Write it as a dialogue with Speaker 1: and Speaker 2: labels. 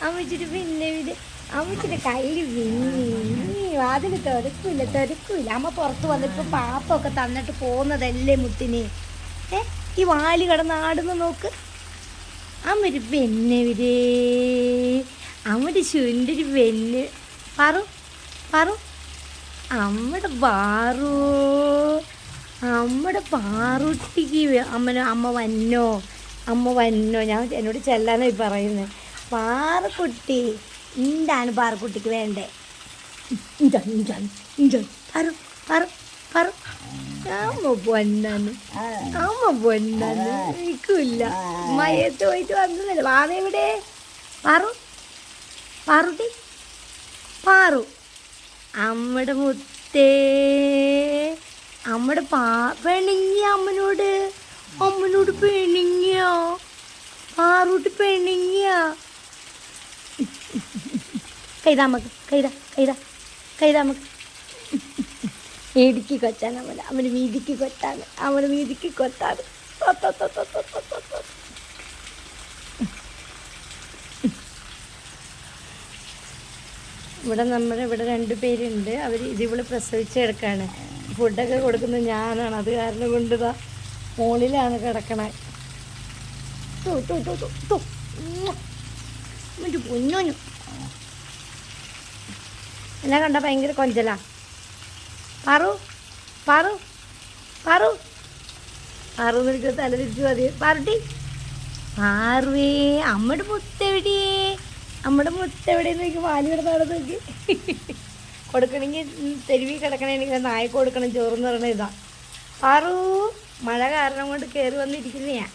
Speaker 1: അമ്മച്ചിട്ട് പിന്നെ ഇത് അമ്മച്ചിട്ട് കയ്യിൽ വിങ്ങി അതിന് തിരക്കില്ല അമ്മ പുറത്ത് വന്നിട്ട് പാപ്പൊക്കെ തന്നിട്ട് പോകുന്നതല്ലേ മുട്ടിന്. ഈ വാല് കിടന്ന് ആടുന്ന നോക്ക്. അമ്മൊരു പെണ്ണവരേ, അമ്മയുടെ ചുണ്ടൊരു പെണ്ണ്. പറു അമ്മയുടെ പാറുട്ടിക്ക് അമ്മ വന്നോ ഞാൻ എന്നോട് ചെല്ലാനായി പറയുന്നത്. പാറക്കുട്ടി എന്താണ് പാറക്കുട്ടിക്ക് വേണ്ടേ? അമ്മ പൊന്നാന്ന് നിൽക്കില്ല. മയത്ത് പോയിട്ട് വന്നതല്ലേ. വാവെവിടെ? പാറുട്ടി അമ്മയുടെ മുത്തേ, അമ്മയുടെ പെണിങ്ങിയ അമ്മനോട് പെണിങ്ങിയ പാറൂട്ടി പെണിങ്ങിയ. കൈതാമക്ക് ഇടുക്കി കൊച്ചാണ് അവന് വീതിക്ക് കൊത്താണ്. ഇവിടെ 2 പേരുണ്ട്. ഇതിവള് പ്രസവിച്ച് കിടക്കാണ്. ഫുഡൊക്കെ കൊടുക്കുന്നത് ഞാനാണ്. അത് കാരണം കൊണ്ട് മോളിലാണ് കിടക്കണേ. പൊന്നു എന്നെ കണ്ട ഭയങ്കര കൊഞ്ചലാ. പാറു നിനക്ക് തലതിരിച്ചു മതി. പാറുട്ടി പാറുവേ, അമ്മയുടെ മുത്തെവിടെയെന്ന് നോക്കി വാല് കിടന്നാടെ നോക്കി. കൊടുക്കണമെങ്കിൽ തെരുവി കിടക്കണമെങ്കിൽ നായക്ക് കൊടുക്കണം ചോറെന്ന് പറയണ ഇതാ. പാറു മഴ കാരണം കൊണ്ട് കയറി വന്നിരിക്കുന്നയാ.